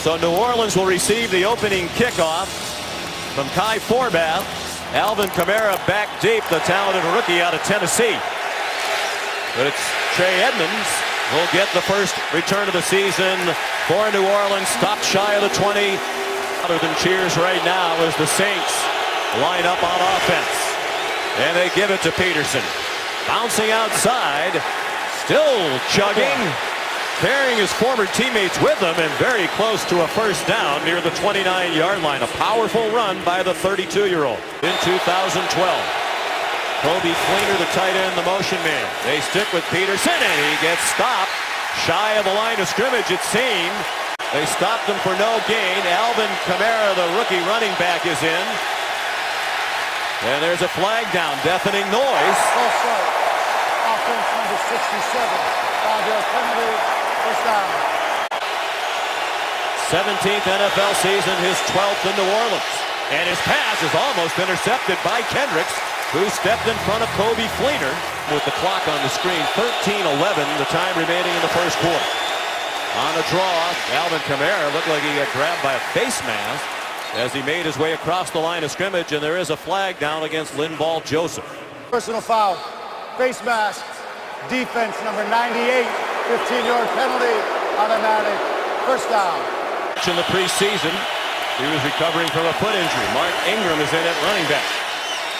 So New Orleans will receive the opening kickoff from Kai Forbath. Alvin Kamara back deep, the talented rookie out of Tennessee. But it's Trey Edmonds will get the first return of the season for New Orleans. Stopped shy of the 20. Other than cheers right now as the Saints line up on offense. And they give it to Peterson. Bouncing outside. Still chugging. Carrying his former teammates with him and very close to a first down near the 29-yard line. A powerful run by the 32-year-old in 2012. Kobe Fleener, the tight end, the motion man. They stick with Peterson and he gets stopped shy of the line of scrimmage, it seemed. They stopped him for no gain. Alvin Kamara, the rookie running back, is in. And there's a flag down, deafening noise. False start. Offense number 67. 5-yard penalty. First down. 17th NFL season, his 12th in New Orleans. And his pass is almost intercepted by Kendricks, who stepped in front of Kobe Fleener with the clock on the screen. 13-11, the time remaining in the first quarter. On a draw, Alvin Kamara looked like he got grabbed by a face mask as he made his way across the line of scrimmage, and there is a flag down against Linval Joseph. Personal foul. Face mask. Defense number 98. 15-yard penalty. Automatic. First down. In the preseason, he was recovering from a foot injury. Mark Ingram is in at running back.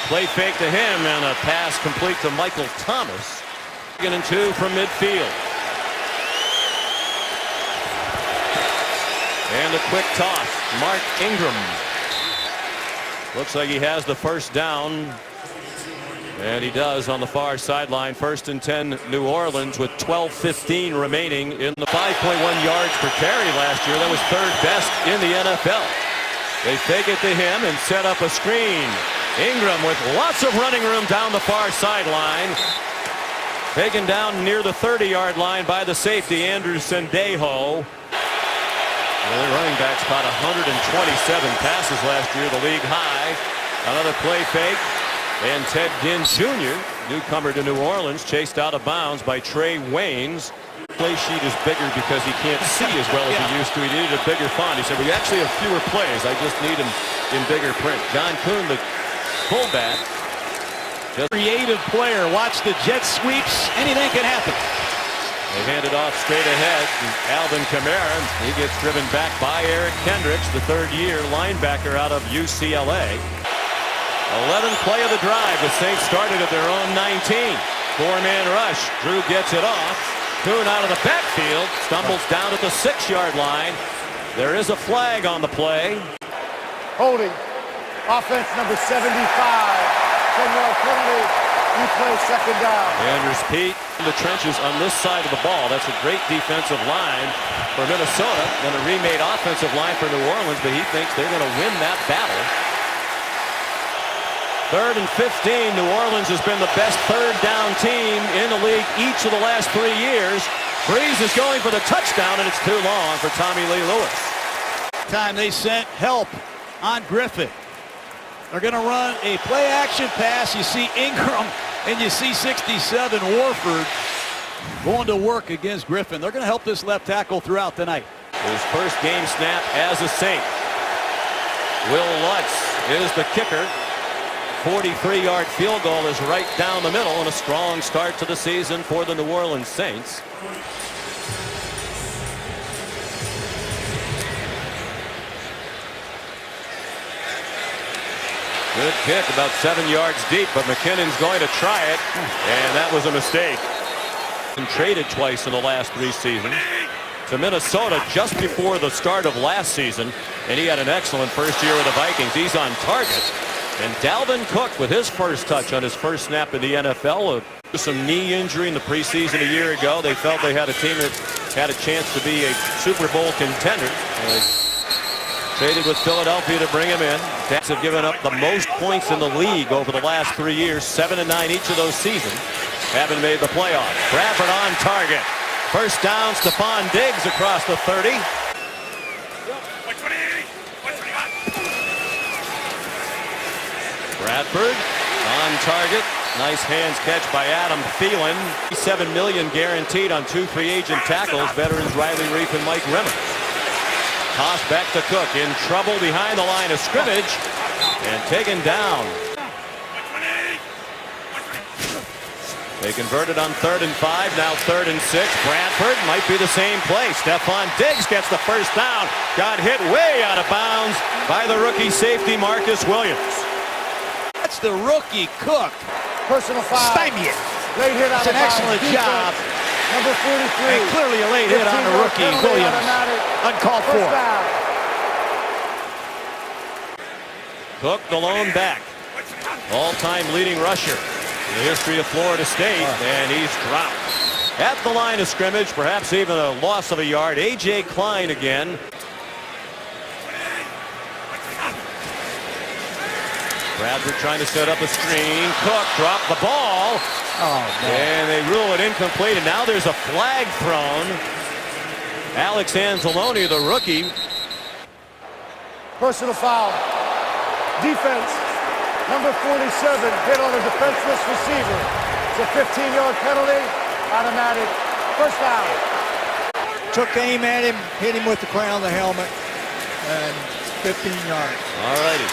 Play fake to him and a pass complete to Michael Thomas. 2nd and 2 from midfield. And a quick toss. Mark Ingram. Looks like he has the first down. And he does on the far sideline. 1st and 10 New Orleans with 12:15 remaining in the 5.1 yards per carry last year. That was 3rd best in the NFL. They fake it to him and set up a screen. Ingram with lots of running room down the far sideline. Taken down near the 30-yard line by the safety, Andrew Sendejo. The running back's caught 127 passes last year, the league high. Another play fake. And Ted Ginn Jr., newcomer to New Orleans, chased out of bounds by Trey Waynes. Play sheet is bigger because he can't see as well as he used to. He needed a bigger font. He said, we actually have fewer plays. I just need them in bigger print. John Kuhn, the fullback. Just creative player. Watch the jet sweeps. Anything can happen. They hand it off straight ahead to Alvin Kamara. He gets driven back by Eric Kendricks, the 3rd-year linebacker out of UCLA. 11th play of the drive. The Saints started at their own 19. 4-man rush. Drew gets it off. Kuhn out of the backfield. Stumbles down at the 6-yard line. There is a flag on the play. Holding. Offense number 75. 10-yard penalty. Replay 2nd down. Anders Pete in the trenches on this side of the ball. That's a great defensive line for Minnesota. And a remade offensive line for New Orleans, but he thinks they're going to win that battle. 3rd and 15. New Orleans has been the best 3rd down team in the league each of the last 3 years. Breeze is going for the touchdown, and it's too long for Tommy Lee Lewis. Time they sent help on Griffin. They're going to run a play action pass. You see Ingram and you see 67 Warford going to work against Griffin. They're going to help this left tackle throughout the night. His first game snap as a Saint. Will Lutz is the kicker. 43-yard field goal is right down the middle, and a strong start to the season for the New Orleans Saints. Good kick, about 7 yards deep, but McKinnon's going to try it, and that was a mistake. And traded twice in the last 3 seasons to Minnesota just before the start of last season, and he had an excellent first year with the Vikings. He's on target. And Dalvin Cook with his first touch on his first snap in the NFL. Some knee injury in the preseason a year ago. They felt they had a team that had a chance to be a Super Bowl contender. They traded with Philadelphia to bring him in. Jets have given up the most points in the league over the last 3 years. 7 and 9 each of those seasons. Haven't made the playoffs. Bradford on target. First down, Stephon Diggs across the 30. Bradford on target. Nice hands catch by Adam Thielen. $7 million guaranteed on 2 free agent tackles, veterans Riley Reiff and Mike Remmers. Toss back to Cook. In trouble behind the line of scrimmage. And taken down. They converted on 3rd and 5. Now 3rd and 6. Bradford might be the same play. Stephon Diggs gets the first down. Got hit way out of bounds by the rookie safety Marcus Williams. That's the rookie Cook. Personal foul. Stymie it. Late hit out It's of an excellent bounds. job. Number 43. And clearly a late hit on the rookie Williams. Uncalled for. Cook, the lone back. All-time leading rusher in the history of Florida State, and he's dropped. At the line of scrimmage, perhaps even a loss of a yard. A.J. Klein again. Bradford trying to set up a screen. Cook dropped the ball. And they rule it incomplete, and now there's a flag thrown. Alex Anzalone, the rookie. Personal foul. Defense. Number 47 hit on a defenseless receiver. It's a 15-yard penalty. Automatic. First down. Took aim at him, hit him with the crown of the helmet, and 15 yards. All righty.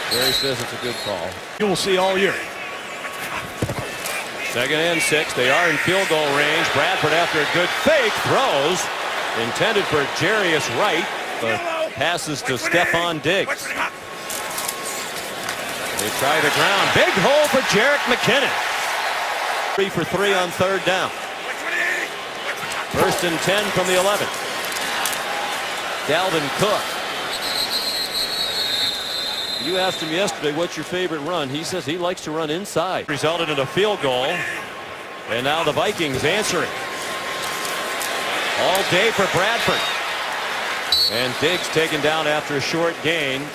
Jerry says it's a good call. You will see all year. 2nd and 6. They are in field goal range. Bradford, after a good fake, throws. Intended for Jarius Wright. The passes to Stephon Diggs. They try the ground. Big hole for Jerick McKinnon. 3 for 3 on 3rd down. 1st and 10 from the 11. Dalvin Cook. You asked him yesterday, what's your favorite run? He says he likes to run inside. Resulted in a field goal. And now the Vikings answering. All day for Bradford. And Diggs taken down after a short gain.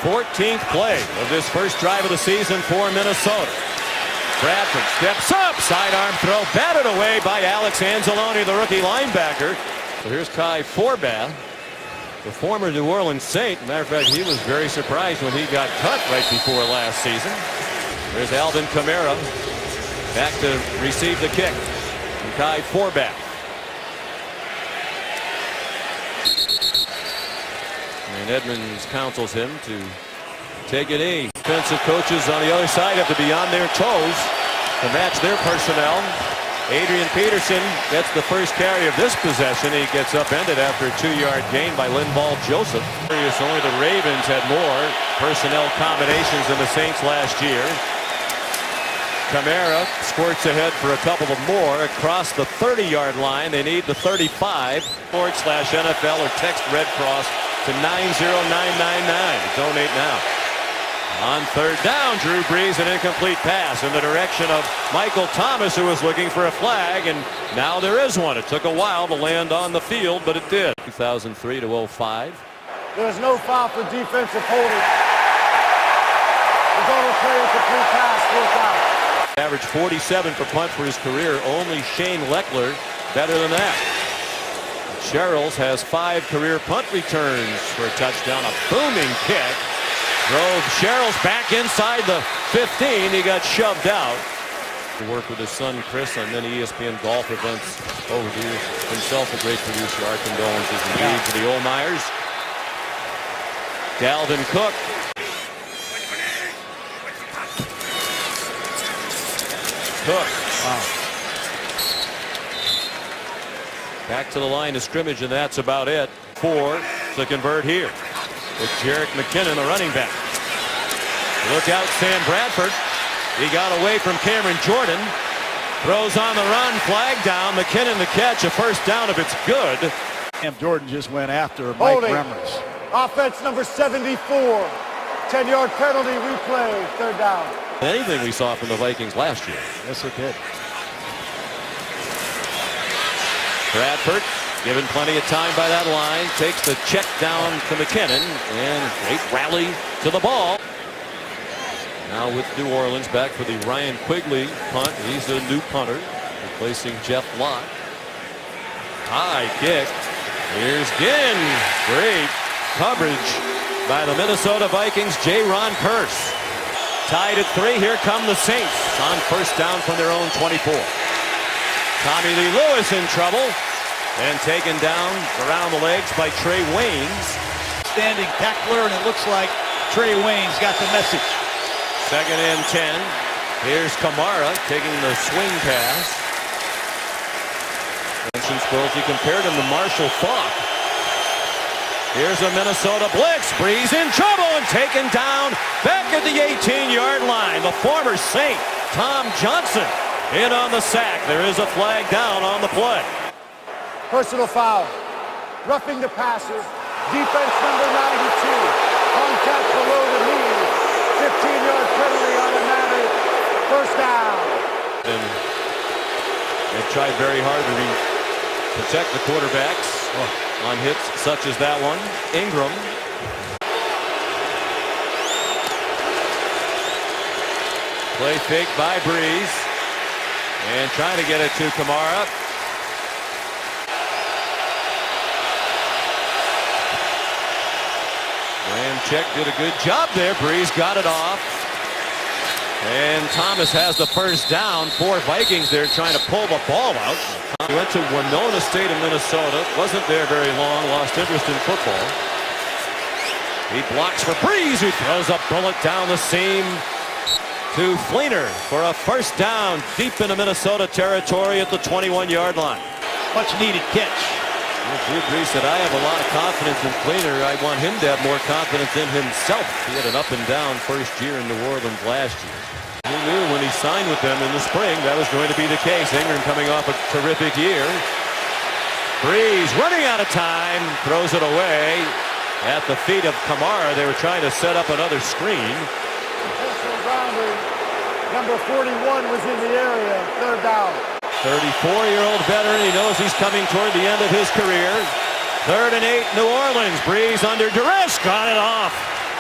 14th play of this first drive of the season for Minnesota. Bradford steps up. Sidearm throw batted away by Alex Anzalone, the rookie linebacker. So here's Kai Forbath, the former New Orleans Saint. Matter of fact, he was very surprised when he got cut right before last season. There's Alvin Kamara back to receive the kick from Kai Forbath. And Edmonds counsels him to take an knee. Defensive coaches on the other side have to be on their toes to match their personnel. Adrian Peterson gets the first carry of this possession. He gets upended after a 2-yard gain by Linval Joseph. Only the Ravens had more personnel combinations than the Saints last year. Kamara squirts ahead for a couple of more across the 30-yard line. They need the 35. /NFL or text Red Cross to 90999 to donate now. On 3rd down, Drew Brees, an incomplete pass in the direction of Michael Thomas, who was looking for a flag, and now there is one. It took a while to land on the field, but it did. 2003 to 05. There's no foul for defensive holding. The goal play a complete pass, 4th down. Averaged 47 per punt for his career. Only Shane Leckler better than that. Sherrills has 5 career punt returns for a touchdown. A booming kick drove Sherrills back inside the 15. He got shoved out. He worked with his son Chris on many ESPN golf events over the years. Himself a great producer. Our condolences indeed to the Olmeyers. Dalvin Cook. Wow. Back to the line of scrimmage, and that's about it. 4 to convert here with Jerick McKinnon, the running back. Look out, Sam Bradford. He got away from Cameron Jordan. Throws on the run, flag down. McKinnon the catch, a first down if it's good. Cam Jordan just went after Mike Remmers. Offense number 74. 10-yard penalty, replay, 3rd down. Anything we saw from the Vikings last year. Yes, it did. Bradford given plenty of time by that line. Takes the check down to McKinnon. And great rally to the ball. Now with New Orleans back for the Ryan Quigley punt. He's the new punter, replacing Jeff Lott. High kick. Here's Ginn. Great coverage by the Minnesota Vikings. J-Ron Curse. Tied at 3. Here come the Saints on first down from their own 24. Tommy Lee Lewis in trouble. And taken down around the legs by Trey Waynes. Standing tackler, and it looks like Trey Waynes got the message. 2nd and 10. Here's Kamara taking the swing pass. Since he compared him to Marshall Faulk. Here's a Minnesota blitz. Breeze in trouble and taken down back at the 18-yard line. The former Saint, Tom Johnson, in on the sack. There is a flag down on the play. Personal foul. Roughing the passer. Defense number 92. Contact below the knee. 15-yard penalty, automatic. First down. And they've tried very hard to protect the quarterbacks on hits such as that one. Ingram. Play fake by Breeze. And trying to get it to Kamara. Ramczyk did a good job there. Breeze got it off. And Thomas has the first down for Vikings. They're trying to pull the ball out. He went to Winona State in Minnesota. Wasn't there very long. Lost interest in football. He blocks for Breeze, who throws a bullet down the seam to Fleener for a first down deep into Minnesota territory at the 21-yard line. Much needed catch. Drew Brees said, I have a lot of confidence in Fleener. I want him to have more confidence in himself. He had an up and down first year in New Orleans last year. He knew when he signed with them in the spring that was going to be the case. Ingram coming off a terrific year. Breeze running out of time, throws it away at the feet of Kamara. They were trying to set up another screen. Intentional grounding. Number 41 was in the area. Third down. 34-year-old veteran. He knows he's coming toward the end of his career. 3rd and 8, New Orleans. Breeze under duress. Got it off.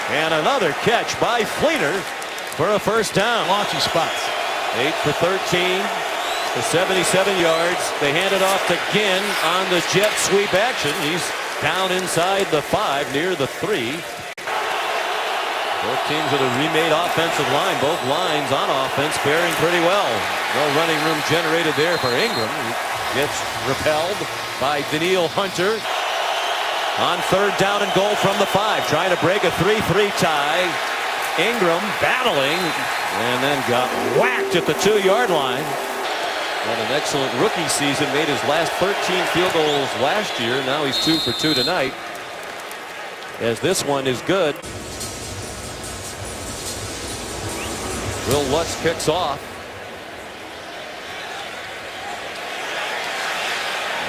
And another catch by Fleener for a first down. Launchy spots. 8 for 13 for 77 yards. They hand it off to Ginn on the jet sweep action. He's down inside the 5, near the 3. Both teams with a remade offensive line. Both lines on offense faring pretty well. No running room generated there for Ingram. He gets repelled by Daniil Hunter. On 3rd down and goal from the 5. Trying to break a 3-3 tie. Ingram battling and then got whacked at the 2-yard line. Had an excellent rookie season. Made his last 13 field goals last year. Now he's 2 for 2 tonight. As this one is good. Will Lutz kicks off.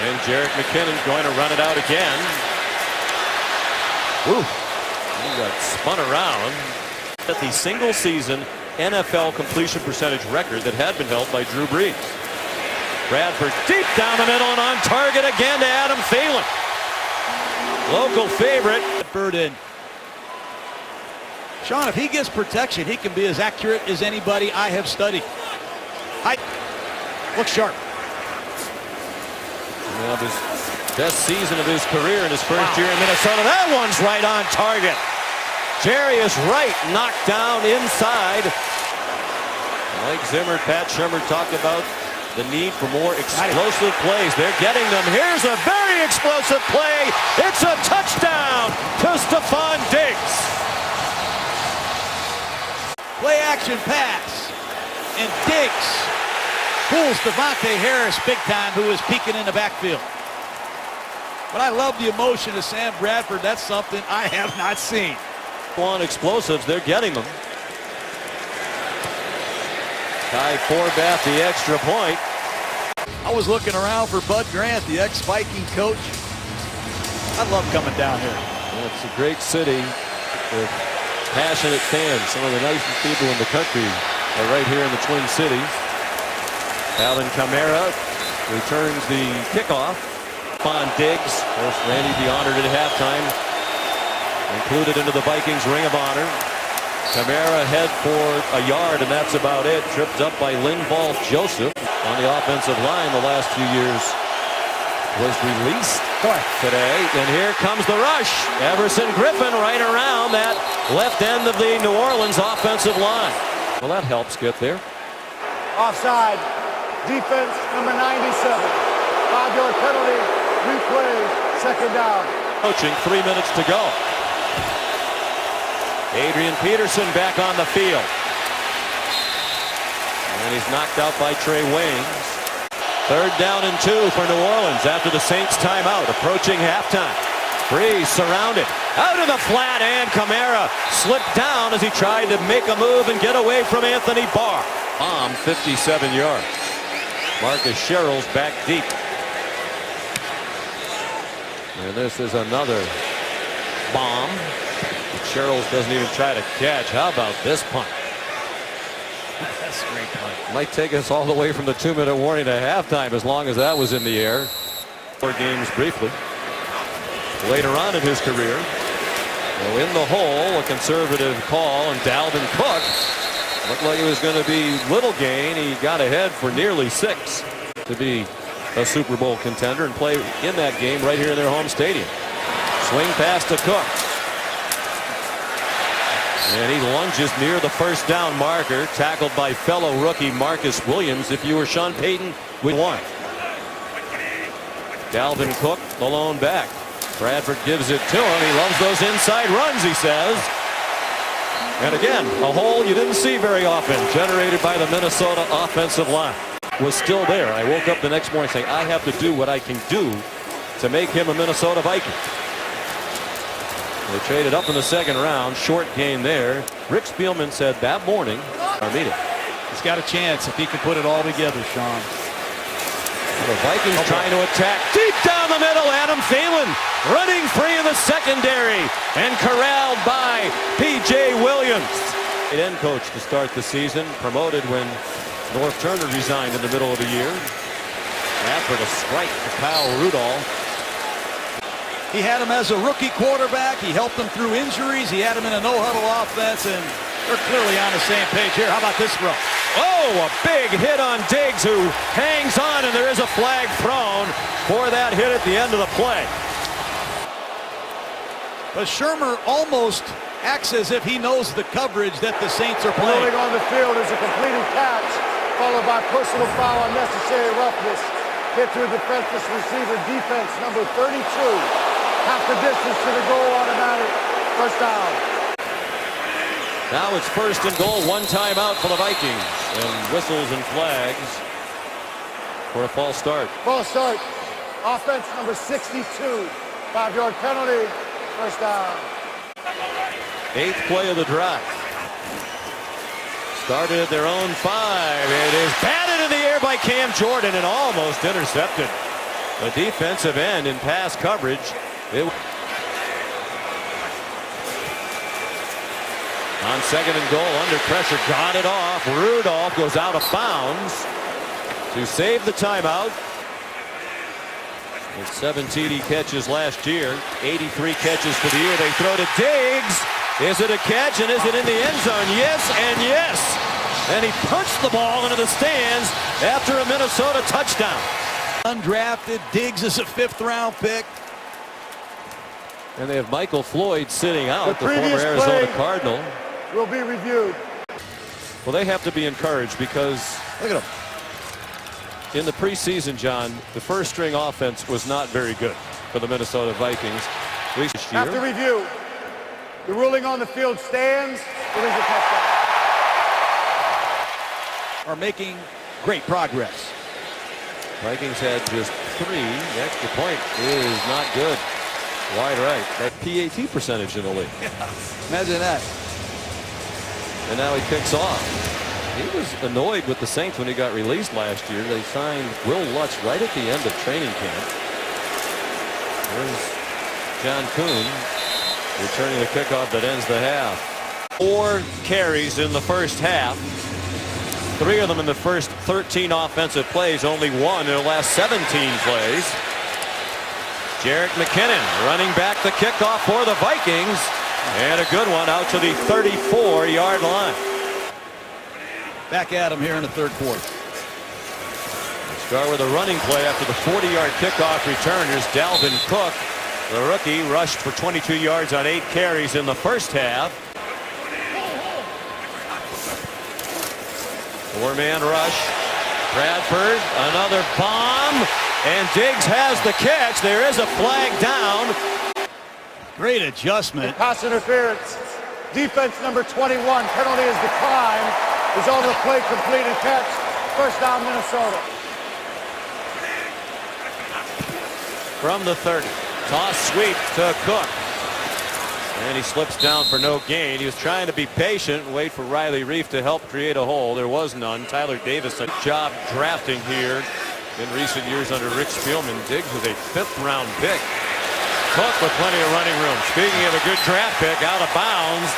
And Jerick McKinnon's going to run it out again. Woo. He got spun around. At the single season NFL completion percentage record that had been held by Drew Brees. Bradford deep down the middle and on target again to Adam Thielen. Local favorite. Bradford in. Sean, if he gets protection, he can be as accurate as anybody I have studied. Looks sharp. Well, his best season of his career in his first year in Minnesota. That one's right on target. Jarius Wright knocked down inside. Mike Zimmer, Pat Shurmur talked about the need for more explosive plays. They're getting them. Here's a very explosive play. It's a touchdown to Stephon Diggs. Play action pass. And Diggs fools Devontae Harris big time, who is peeking in the backfield. But I love the emotion of Sam Bradford. That's something I have not seen. On explosives, they're getting them. Kai Forbath, the extra point. I was looking around for Bud Grant, the ex-Viking coach. I love coming down here. Well, it's a great city with passionate fans. Some of the nicest people in the country are right here in the Twin Cities. Alvin Kamara returns the kickoff. On Diggs, of course, Randy be honored at halftime. Included into the Vikings Ring of Honor. Kamara head for a yard, and that's about it. Tripped up by Linval Joseph on the offensive line the last few years. Was released today, and here comes the rush. Everson Griffin right around that left end of the New Orleans offensive line. Well, that helps get there. Offside. Defense number 97. 5-yard penalty. 3 plays, second down. Coaching, 3 minutes to go. Adrian Peterson back on the field. And he's knocked out by Trey Waynes. 3rd down and 2 for New Orleans after the Saints timeout. Approaching halftime. Breeze surrounded. Out in the flat, and Kamara slipped down as he tried to make a move and get away from Anthony Barr. 57 yards. Marcus Sherrill's back deep. And this is another bomb. Sherrills doesn't even try to catch. How about this punt? That's a great punt. Might take us all the way from the 2-minute warning to halftime as long as that was in the air. 4 games briefly. Later on in his career. So in the hole, a conservative call, and Dalvin Cook looked like it was going to be little gain. He got ahead for nearly 6 to be a Super Bowl contender and play in that game right here in their home stadium. Swing pass to Cook. And he lunges near the 1st down marker, tackled by fellow rookie Marcus Williams. If you were Sean Payton, would want. Dalvin Cook, the lone back. Bradford gives it to him. He loves those inside runs, he says. And again, a hole you didn't see very often, generated by the Minnesota offensive line. Was still there. I woke up the next morning saying, I have to do what I can do to make him a Minnesota Viking. They traded up in the 2nd round. Short gain there. Rick Spielman said that morning, Armida. He's got a chance if he can put it all together, Sean. The Vikings trying to attack deep down the middle. Adam Thielen running free in the secondary and corralled by P.J. Williams. End coach to start the season, promoted when North Turner resigned in the middle of the year. After the strike to Kyle Rudolph. He had him as a rookie quarterback. He helped him through injuries. He had him in a no-huddle offense, and they're clearly on the same page here. How about this throw? Oh, a big hit on Diggs, who hangs on, and there is a flag thrown for that hit at the end of the play. But Shermer almost acts as if he knows the coverage that the Saints are playing. Rolling on the field is a completed catch, followed by personal foul, unnecessary roughness. Hit to a defenseless receiver, defense number 32. Half the distance to the goal, automatic. 1st down. Now it's 1st and goal, 1 timeout for the Vikings, and whistles and flags for a false start. False start. Offense number 62. 5-yard penalty. 1st down. 8th play of the drive. Started at their own 5. It is batted in the air by Cam Jordan and almost intercepted. The defensive end in pass coverage. On 2nd and goal, under pressure, got it off. Rudolph goes out of bounds to save the timeout. With 7 TD catches last year, 83 catches for the year. They throw to Diggs. Is it a catch, and is it in the end zone? Yes and yes. And he punched the ball into the stands after a Minnesota touchdown. Undrafted. Diggs is a 5th-round pick. And they have Michael Floyd sitting out, The the former previous Arizona play Cardinal. will be reviewed. Well, they have to be encouraged because, look at them. In the preseason, John, the first-string offense was not very good for the Minnesota Vikings. At least this year. After review, the ruling on the field stands. It is a touchdown. Are making great progress. Vikings had just 3. The extra point is not good. Wide right. That PAT percentage in the league. Yeah, imagine that. And now he kicks off. He was annoyed with the Saints when he got released last year. They signed Will Lutz right at the end of training camp. There's John Kuhn returning the kickoff that ends the half. 4 carries in the first half. 3 of them in the first 13 offensive plays. Only 1 in the last 17 plays. Jerick McKinnon running back the kickoff for the Vikings. And a good one out to the 34-yard line. Back at him here in the 3rd quarter. Start with a running play after the 40-yard kickoff return. Here's Dalvin Cook. The rookie rushed for 22 yards on 8 carries in the first half. 4-man rush. Bradford, another bomb. And Diggs has the catch. There is a flag down. Great adjustment. Pass interference. Defense number 21. Penalty is declined. Result of the play, complete and catch. First down, Minnesota. From the 30. Toss sweep to Cook. And he slips down for no gain. He was trying to be patient and wait for Riley Reif to help create a hole. There was none. Tyler Davis, a job drafting here in recent years under Rick Spielman. Diggs was a 5th-round pick. Cook with plenty of running room. Speaking of a good draft pick, out of bounds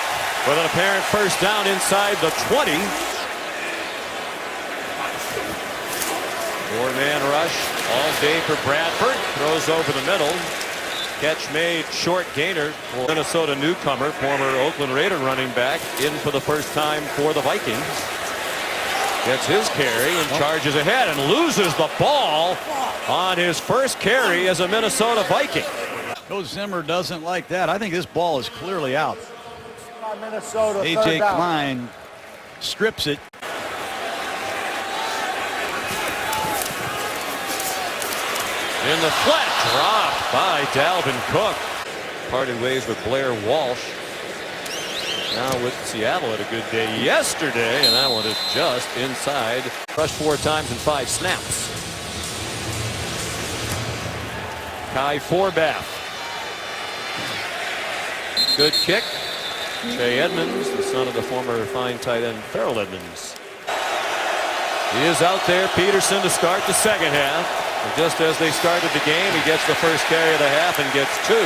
with an apparent first down inside the 20. 4-man rush all day for Bradford. Throws over the middle. Catch made, short gainer for Minnesota newcomer, former Oakland Raider running back, in for the first time for the Vikings. Gets his carry and charges ahead and loses the ball on his first carry as a Minnesota Viking. Coach Zimmer doesn't like that. I think this ball is clearly out. Minnesota, A.J. Klein strips it. In the flat, dropped by Dalvin Cook. Parted ways with Blair Walsh. Now with Seattle had a good day yesterday, and that one is just inside. Rushed 4 times in 5 snaps. Kai Forbath. Good kick. Trey Edmonds, the son of the former fine tight end Farrell Edmonds. He is out there. Peterson to start the second half. And just as they started the game, he gets the first carry of the half and gets 2.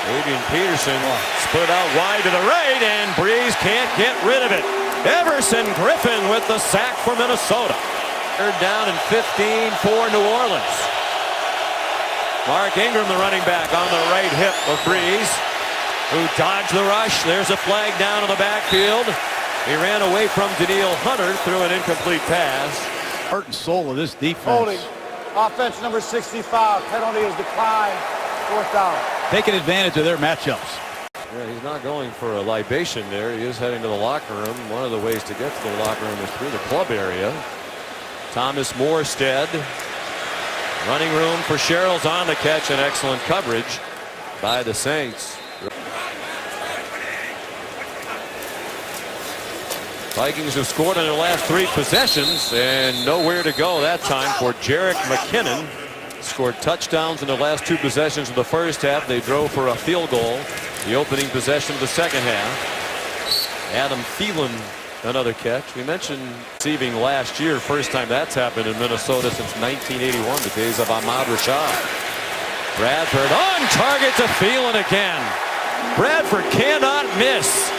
Adrian Peterson split out wide to the right, and Breeze can't get rid of it. Everson Griffin with the sack for Minnesota. 3rd down and 15 for New Orleans. Mark Ingram, the running back, on the right hip of Breeze, who dodged the rush. There's a flag down in the backfield. He ran away from Daniil Hunter through an incomplete pass. Heart and soul of this defense. Holding. Offense number 65. Penalty is declined. 4th down. Taking advantage of their matchups. Yeah, he's not going for a libation there. He is heading to the locker room. One of the ways to get to the locker room is through the club area. Thomas Morstead. Running room for Sherrill's on the catch, and excellent coverage by the Saints. Vikings have scored on their last 3 possessions, and nowhere to go that time for Jerick McKinnon. Scored touchdowns in the last 2 possessions of the first half. They drove for a field goal the opening possession of the second half. Adam Thielen, another catch. We mentioned receiving last year. First time that's happened in Minnesota since 1981, the days of Ahmad Rashad. Bradford on target to Thielen again. Bradford cannot miss.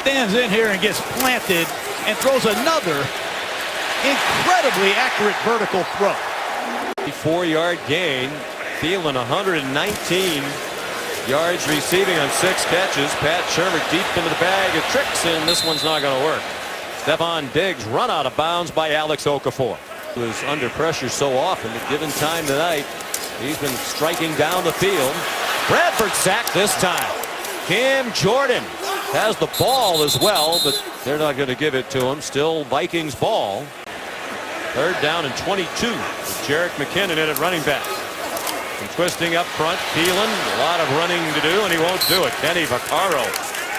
Stands in here and gets planted and throws another incredibly accurate vertical throw. 4-yard gain. Thielen 119 yards receiving on 6 catches. Pat Shermer deep into the bag of tricks, and this one's not going to work. Stephon Diggs run out of bounds by Alex Okafor. He was under pressure so often, but given time tonight, he's been striking down the field. Bradford sacked this time. Cam Jordan has the ball as well, but they're not going to give it to him. Still Vikings ball. 3rd down and 22 with Jerick McKinnon in at running back. And twisting up front, Thielen, a lot of running to do, and he won't do it. Kenny Vaccaro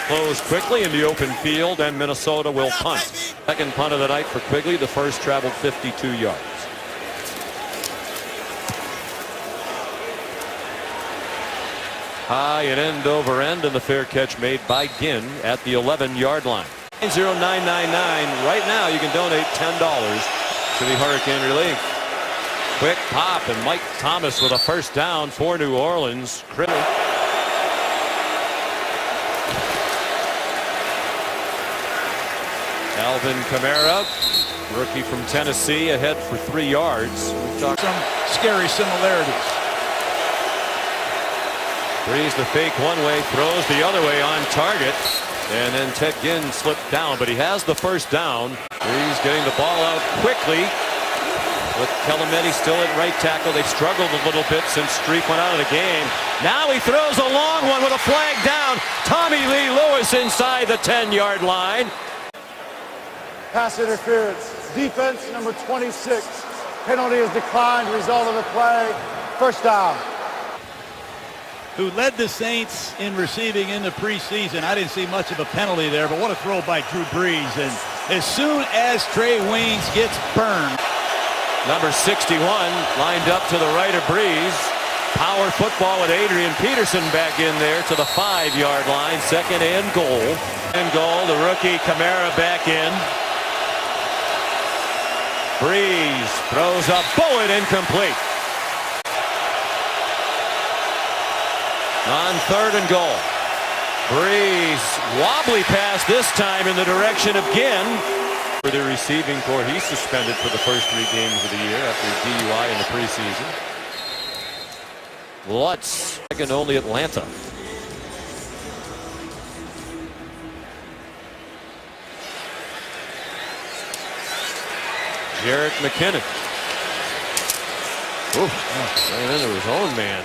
closed quickly in the open field, and Minnesota will punt. Second punt of the night for Quigley. The first traveled 52 yards. High and end over end, and the fair catch made by Ginn at the 11-yard line. 0999. Right now you can donate $10 to the Hurricane Relief. Quick pop, and Mike Thomas with a first down for New Orleans. Critical. Alvin Kamara, rookie from Tennessee, ahead for 3 yards. We've talked some scary similarities. Breeze the fake one way, throws the other way on target. And then Ted Ginn slipped down, but he has the first down. Breeze getting the ball out quickly. With Kellemetti still at right tackle. They struggled a little bit since Streak went out of the game. Now he throws a long one with a flag down. Tommy Lee Lewis inside the 10-yard line. Pass interference. defense, number 26. Penalty is declined, result of the play, first down. Who led the Saints in receiving in the preseason. I didn't see much of a penalty there, but what a throw by Drew Brees. And as soon as Trey Waynes gets burned. Number 61 lined up to the right of Brees. Power football with Adrian Peterson back in there to the 5-yard line. Second and goal. And goal, the rookie Kamara back in. Brees throws a bullet, incomplete. On third and goal. Brees, wobbly pass this time in the direction of Ginn. For the receiving corps, he's suspended for the first 3 games of the year after a DUI in the preseason. Lutz, second only Atlanta. Jerick McKinnon. Ran into his own man.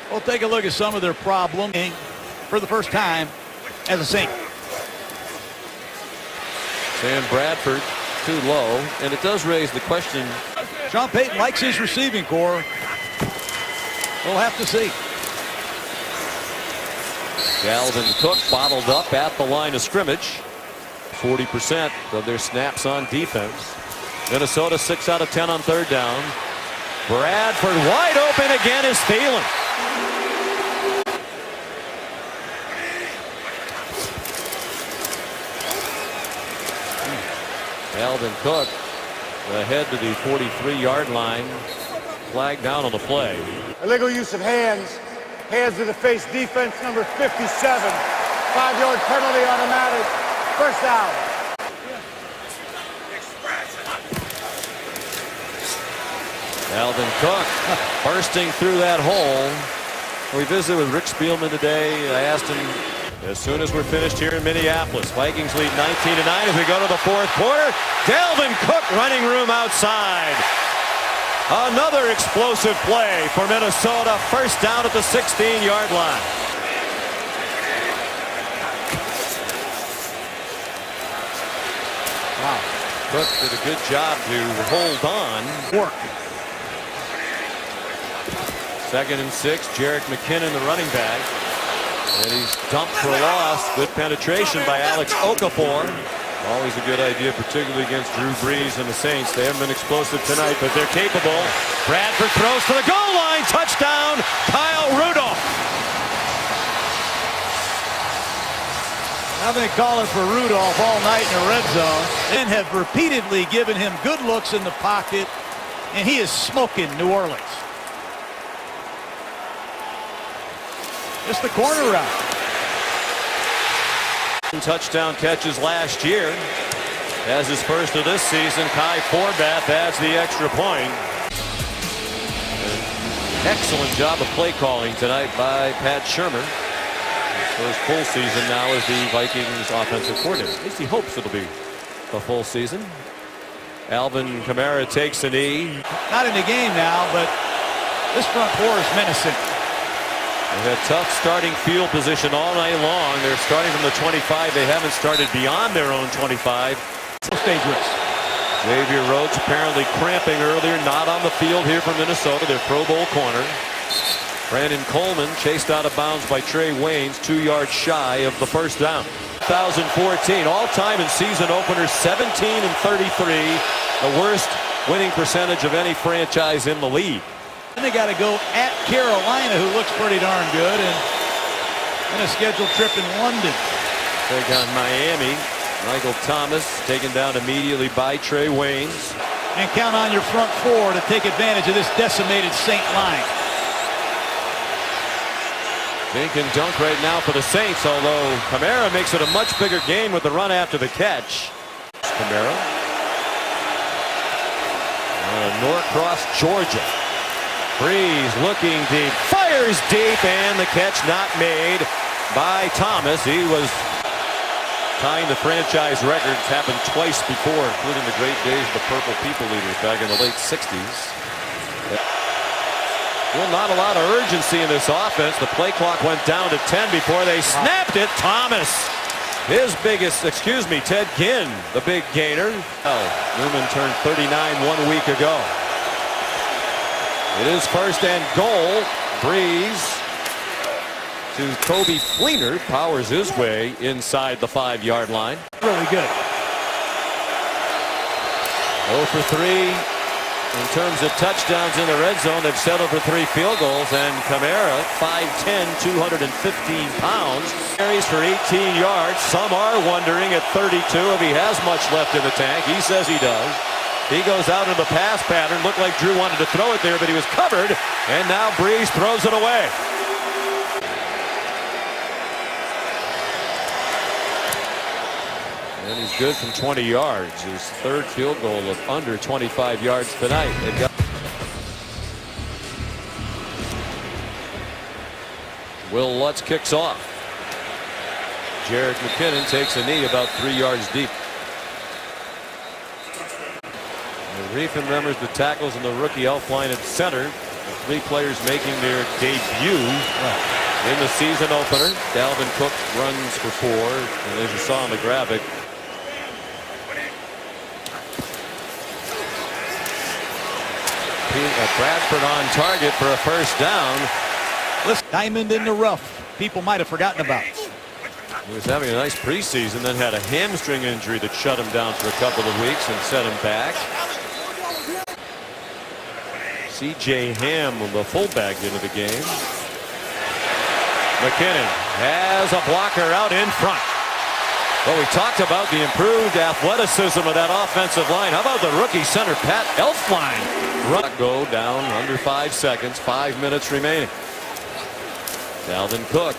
We'll take a look at some of their problems for the first time as a Saint. Sam Bradford too low, and it does raise the question. Sean Payton likes his receiving corps. We'll have to see. Dalvin Cook bottled up at the line of scrimmage. 40% of their snaps on defense. Minnesota 6 out of 10 on third down. Bradford wide open again is Thielen. Dalvin Cook ahead to the 43-yard line. Flag down on the play. Illegal use of hands. Hands to the face, defense number 57. 5-yard penalty, automatic. First down. Dalvin Cook bursting through that hole. We visited with Rick Spielman today. I asked him, as soon as we're finished here in Minneapolis, Vikings lead 19-9 as we go to the fourth quarter. Dalvin Cook running room outside. Another explosive play for Minnesota. First down at the 16-yard line. Wow. Cook did a good job to hold on. Work. Second and 6. Jerick McKinnon, the running back. And he's dumped for a loss. Good penetration by Alex Okafor. Always a good idea, particularly against Drew Brees and the Saints. They haven't been explosive tonight, but they're capable. Bradford throws to the goal line. Touchdown, Kyle Rudolph. I've been calling for Rudolph all night in the red zone and have repeatedly given him good looks in the pocket, and he is smoking New Orleans. Just the corner route. Touchdown catches last year. As his first of this season, Kai Forbath adds the extra point. Excellent job of play calling tonight by Pat Shermer. His first full season now as the Vikings offensive coordinator. At least he hopes it'll be a full season. Alvin Kamara takes a knee. Not in the game now, but this front four is menacing. They had tough starting field position all night long. They're starting from the 25. They haven't started beyond their own 25. It's dangerous. Xavier Rhodes apparently cramping earlier. Not on the field here for Minnesota. Their Pro Bowl corner. Brandon Coleman chased out of bounds by Trey Waynes. 2 yards shy of the first down. 2014 all-time in season opener 17-33. The worst winning percentage of any franchise in the league. And they got to go at Carolina, who looks pretty darn good, and a scheduled trip in London. Take on Miami. Michael Thomas taken down immediately by Trey Waynes. And count on your front four to take advantage of this decimated Saint line. Dink and dunk right now for the Saints, although Kamara makes it a much bigger game with the run after the catch. Kamara. Norcross, Georgia. Brees looking deep, fires deep, and the catch not made by Thomas. He was tying the franchise record. It's happened twice before, including the great days of the Purple People Eaters back in the late 60s. Well, not a lot of urgency in this offense. The play clock went down to 10 before they snapped it. Thomas His biggest, Ted Ginn, the big gainer. Newman turned 39 1 week ago. It is first and goal. Breeze to Kobe Fleener, powers his way inside the 5-yard line. Really good. 0 for 3 in terms of touchdowns in the red zone. They've settled for 3 field goals, and Kamara, 5'10", 215 pounds, carries for 18 yards. Some are wondering at 32 if he has much left in the tank. He says he does. He goes out in the pass pattern. Looked like Drew wanted to throw it there, but he was covered, and now Breeze throws it away. And he's good from 20 yards. His 3rd field goal of under 25 yards tonight. They've got Will Lutz kicks off. Jared McKinnon takes a knee about 3 yards deep. And Reef remembers the tackles in the rookie elf line at center. The 3 players making their debut in the season opener. Dalvin Cook runs for 4, and as you saw in the graphic, Bradford on target for a first down. Listen, diamond in the rough. People might have forgotten about. He was having a nice preseason, then had a hamstring injury that shut him down for a couple of weeks and set him back. C.J. Ham, the fullback, into the game. McKinnon has a blocker out in front. Well, we talked about the improved athleticism of that offensive line. How about the rookie center, Pat Elflein? Go down under 5 seconds, 5 minutes remaining. Dalvin Cook.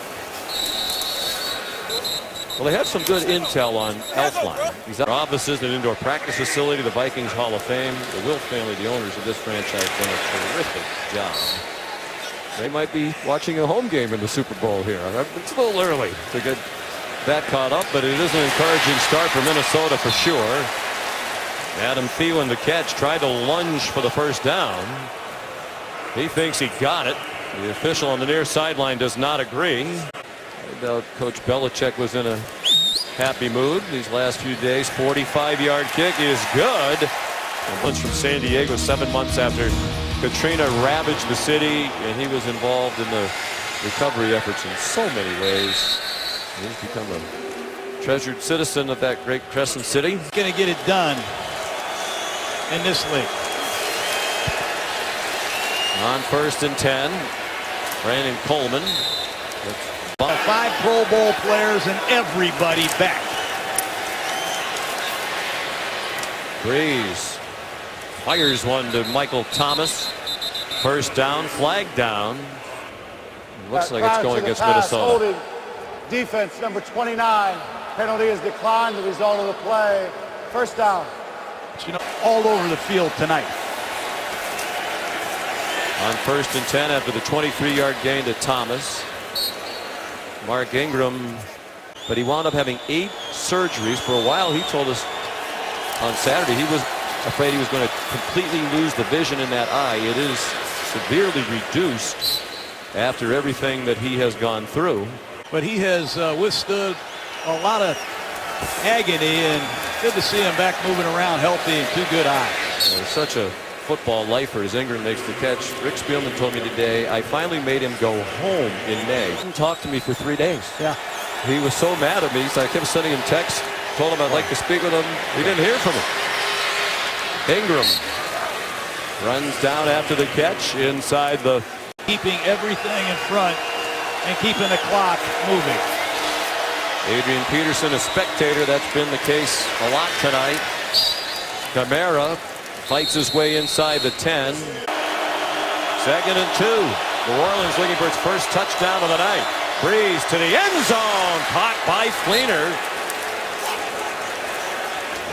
Well, they have some good intel on Elflein. He's at offices and indoor practice facility, the Vikings Hall of Fame. The Wilf family, the owners of this franchise, done a terrific job. They might be watching a home game in the Super Bowl here. It's a little early to get that caught up, but it is an encouraging start for Minnesota for sure. Adam Thielen, the catch, tried to lunge for the first down. He thinks he got it. The official on the near sideline does not agree. I doubt Coach Belichick was in a happy mood these last few days. 45-yard kick is good. A bunch from San Diego 7 months after Katrina ravaged the city, and he was involved in the recovery efforts in so many ways. He's become a treasured citizen of that great Crescent City. Going to get it done in this league. On 1st and 10, Brandon Coleman. 5 Pro Bowl players and everybody back. Breeze fires one to Michael Thomas. First down, flag down. Looks like it's going against Minnesota. Holding defense number 29. Penalty is declined. The result of the play. First down. You know, all over the field tonight. On 1st and 10 after the 23-yard gain to Thomas. Mark Ingram, but he wound up having 8 surgeries. For a while, he told us on Saturday he was afraid he was going to completely lose the vision in that eye. It is severely reduced after everything that he has gone through. But he has withstood a lot of agony, and good to see him back moving around healthy and 2 good eyes. There's such a football lifer as Ingram makes the catch. Rick Spielman told me today, I finally made him go home in May. He didn't talk to me for 3 days. Yeah. He was so mad at me, so I kept sending him texts, told him I'd like to speak with him. We didn't hear from him. Ingram runs down after the catch inside the... Keeping everything in front and keeping the clock moving. Adrian Peterson, a spectator. That's been the case a lot tonight. Kamara fights his way inside the 10. 2nd and 2. New Orleans looking for its first touchdown of the night. Breeze to the end zone. Caught by Fleener.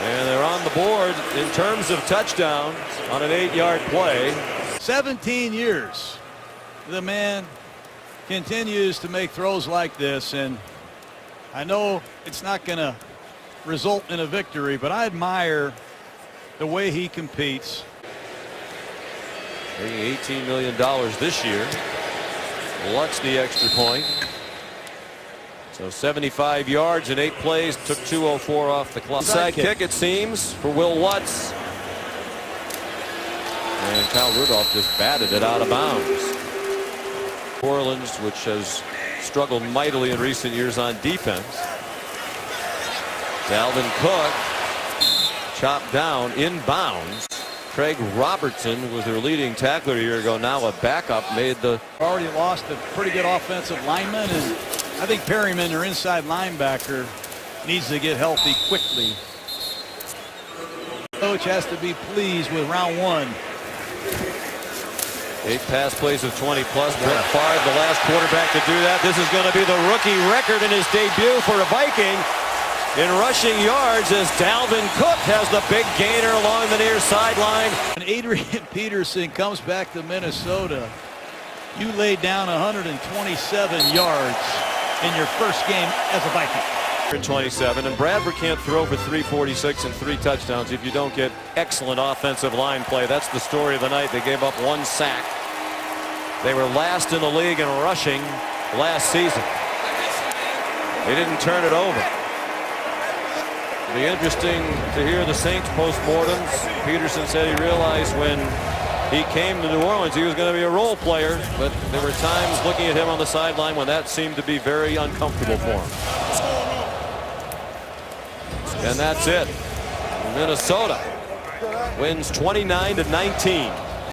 And they're on the board in terms of touchdowns on an 8-yard play. 17 years. The man continues to make throws like this, and I know it's not going to result in a victory, but I admire the way he competes. Making $18 million this year. Lutz the extra point. So 75 yards in 8 plays, took 2:04 off the clock. Side kick, it seems, for Will Lutz. And Kyle Rudolph just batted it out of bounds. New Orleans, which has struggled mightily in recent years on defense. Dalvin Cook chopped down inbounds. Craig Robertson was their leading tackler a year ago. Now a backup made the. Already lost a pretty good offensive lineman, and I think Perryman, their inside linebacker, needs to get healthy quickly. Coach has to be pleased with round 1. 8 pass plays of 20 plus. Brett Favre, the last quarterback to do that. This is going to be the rookie record in his debut for a Viking in rushing yards as Dalvin Cook has the big gainer along the near sideline. And Adrian Peterson comes back to Minnesota. You laid down 127 yards in your first game as a Viking. 27, and Bradford can't throw for 346 and 3 touchdowns if you don't get excellent offensive line play. That's the story of the night. They gave up 1 sack. They were last in the league in rushing last season. They didn't turn it over. It'll be interesting to hear the Saints postmortems. Peterson said he realized when he came to New Orleans he was going to be a role player, but there were times looking at him on the sideline when that seemed to be very uncomfortable for him. And that's it. Minnesota wins 29-19.